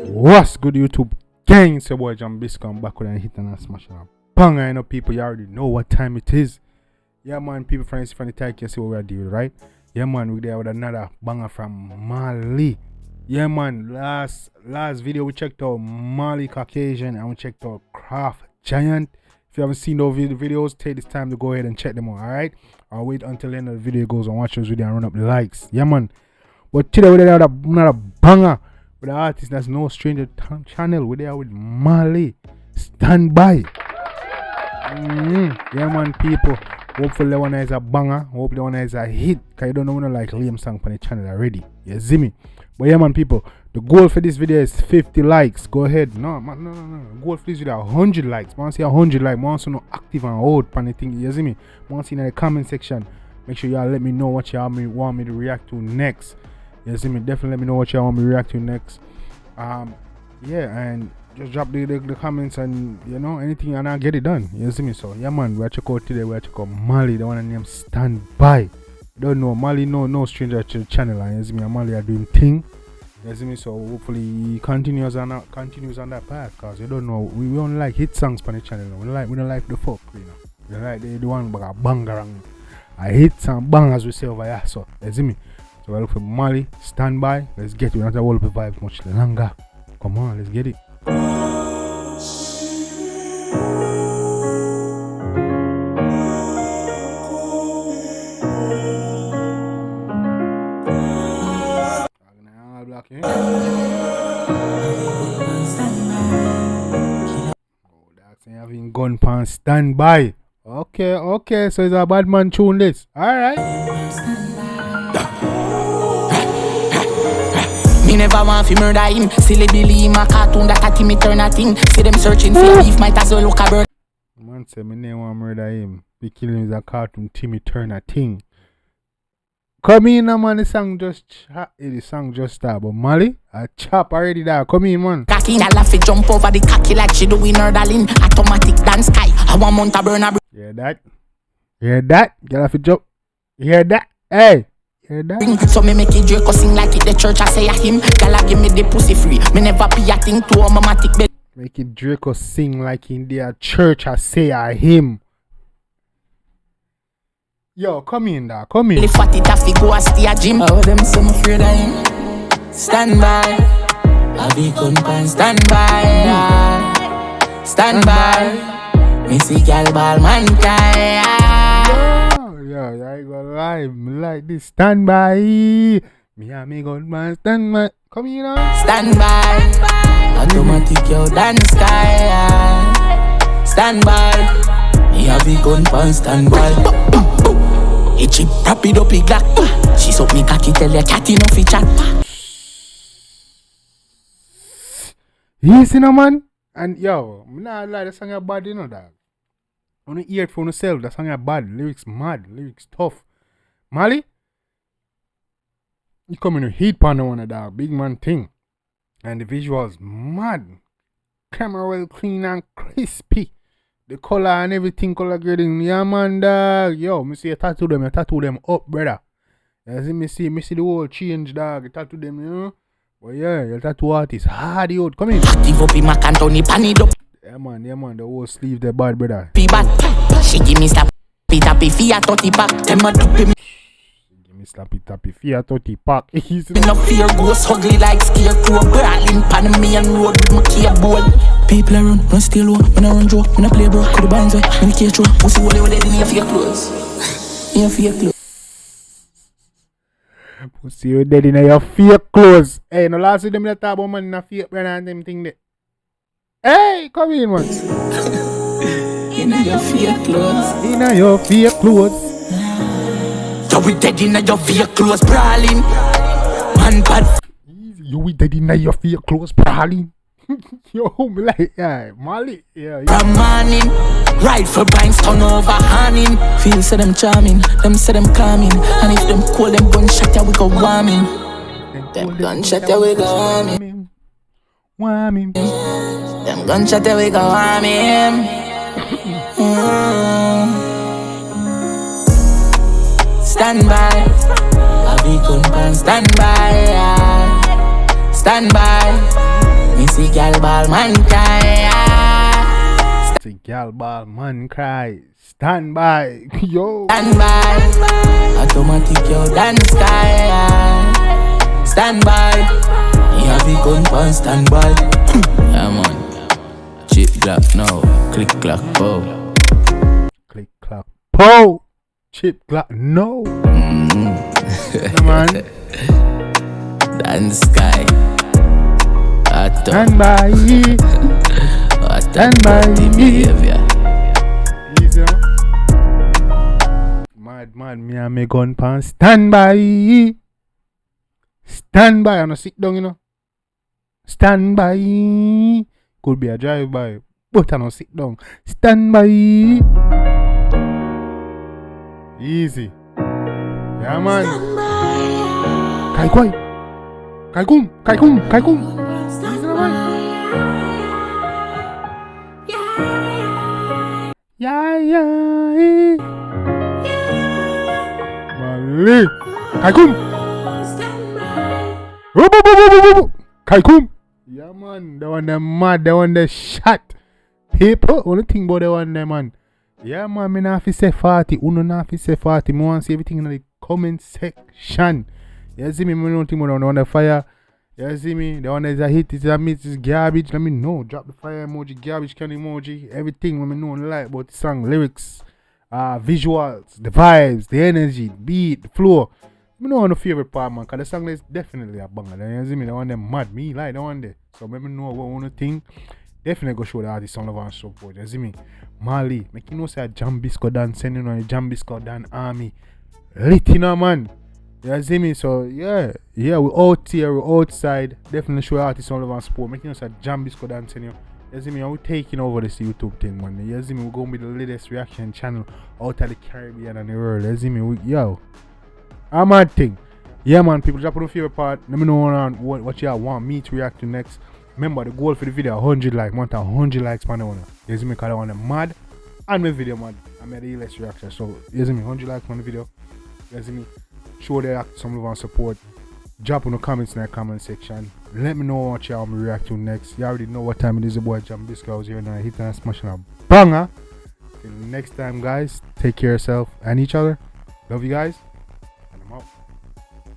What's good, YouTube gang? It's your boy Jambisco. I'm back with a hit and a smash and a bang. I know people, you already know what time it is. Yeah man, people from the tag, you see what we're doing, right? Yeah man, we're there with another banger from Malie. Yeah man, last video we checked out Malie Caucasian and we checked out Craft Giant. If you haven't seen those videos, take this time to go ahead and check them out, alright? I'll wait until the end of the video goes and watch those videos and run up the likes. Yeah man. But today we're there with another banger with an artist that's no stranger channel. We're there with Malie. Stand by. Yeah man, people. Hopefully the one is a banger. Hopefully the one is a hit. Cause you don't know like Liam song on the channel already. You see me? But yeah man, people. The goal for this video is 50 likes. Go ahead. No. The goal for this video is 100 likes. I want to see 100 likes. I want to know active and old on the thing. You see me? I want to see in the comment section. Make sure y'all let me know what y'all want me to react to next. You see me? Definitely let me know what y'all want me to react to next. Yeah, and just drop the comments and you know anything and I'll get it done. You see me? So yeah man, we're check out today, we're check out Malie, the one named Stand By. Don't know Malie, no stranger to the channel, and you see me, and Malie are doing thing. You see me? So hopefully he continues on that path, cause you don't know we don't like hit songs on the channel. We don't like the folk, you know. We like the one but a banger and I hit some bangers we say over here. So you see me? So I look for Malie, Stand By. Let's get it. We don't have to hold up the vibe much longer. Come on, let's get it. Oh, that's having gun pan Stand By. Okay, so it's a bad man tune this. Alright. Me never want fi murder him. Silly Billy him a cartoon that a Timmy turn a thing. See them searching for beef, might as well look a bird. Man say me never want murder him. Be killing him is a cartoon Timmy turn a thing. Come in man, the song just start. But Malie, a chop already there. Come in man. Cocky a laugh it jump over the cocky like she doing her darling. Automatic dance sky. I want month a burn a Hear that? Get off the jump. Hear that? Hey. So me make it Draco sing like it the church I say a him. Gala give me the pussy free. Me never be a thing to a mamatic bed. Make it Draco sing like in their church I say a him. Yo, come in there, come in. If what it have to go a stay a gym. Oh, them some afraid of him. Stand by. I be gun stand by. Stand by. Me see gal ball man tie. Yo, I go live like this. Stand by. Me and me gun man stand by. Come in on. Stand by. Automatic yo dance sky. Stand by. Me have a gun pan stand by. It chip tap it up it glock. She suck me cocky tell ya cat enough fi chat. Easy no man. And yo, me not lie, that song is bad, you know that. On the ear for yourself, that song is bad. Lyrics mad, lyrics tough. Malie, you come in a heat pan one of that big man thing. And the visuals mad. Camera well clean and crispy. The color and everything color grading. Yeah man dog. Yo, me see you tattoo them up, brother. You see me see the whole change dog. You tattoo them, you know. But yeah, your tattoo artist hard out. Come in. Active up in my cantoni panid up. Yeah man, the whole sleeve the bad brother. She give me slap tappy Fiat 30 pack. Them a dupe me. Give me slappy tappy Fiat 30 pack. Me no fear ghost ugly like scarecrow. Brawling pan me and road with my cable. People around, run stay low. When I run joke, when I play bro. Could the bands way, when the cage throw. Pussy wole with it in your fake clothes. In your fake clothes. Pussy you dead in your fake clothes. Hey, no last week them that talk about man in a fake brand and them thing there. Hey, come in man. In your fake clothes. In your fake clothes. You we dead in your fake clothes, brawling. Man bad. You we dead in your fake clothes, brawling. Yo, me like, yeah, Malie, yeah. From morning, ride for binds, turn over, honey. Feel say them charming, them say them calming. And if them call them gunshot, yeah, we go warming. Them gunshot, yeah, we go warming. Warming. Them gunshot, yeah, we go warming. stand by. I be gun stand by, yeah. Stand by. Me see gal ball man cry, yeah. See gal ball man cry. Stand by. Yo. Stand by. Automatic yo dance sky, yeah. Stand by. Me have the gun stand by. Yeah man. Chip Glock now. Click clack pow. Click clack pow. Chip Glock no. Come on. Dance sky. Stand by. Stand by me. Easy now. Mad, me and me gun pan. Stand by. Stand by. I'm not sit down, you know. Stand by. Could be a drive by, but I don't sit down. Stand by. Easy. Yeah, man. Kai kwai. Kai kum. Kai kum. Kai kum. Easy na, man. Yeah. Malie. Kai kum. Kai kum. Yeah, man. That one them mad. That one they shot. People. Only thing about that one them, man. Yeah, man. Me not fi say 40. Uno not fi say 40. Me want see everything in the comment section. You see me? Me don't think about the one that fire. You see me? The one that is a hit, is a miss, is garbage. Let me know. Drop the fire emoji, garbage can emoji, everything. Let me know like about the song, lyrics, visuals, the vibes, the energy, the beat, the flow. Let me know on the favorite part, man. Cause the song is definitely a banger. You see me? The one that mad me like the one there. So let me know what you wanna think. Definitely go show the artist some love and support. You see me? Malie, make you know say a Jambisco dance, sending on a Jambisco dance army. Lit, you know, man. You see me? So yeah, we out here, we outside. Definitely show artists all over and support. Making us a Jambisco dancing you see me? And we're taking over this YouTube thing, man. You see me? We're gonna be the latest reaction channel out of the Caribbean and the world. You see me? A mad thing. Yeah, man. People drop on the favorite part. Let me know what y'all want me to react to next. Remember the goal for the video 100 likes. Want 100 likes, man. You see me? Cause I want them mad and my video mad. I made the latest reaction. So you see me? 100 likes on the video. You see me? Show the act some of our support. Drop on the comments in the comment section. Let me know what y'all want me react to next. You already know what time it is. The boy Jambisco. I was here and I hit and smashing a banger. Till next time, guys. Take care of yourself and each other. Love you guys.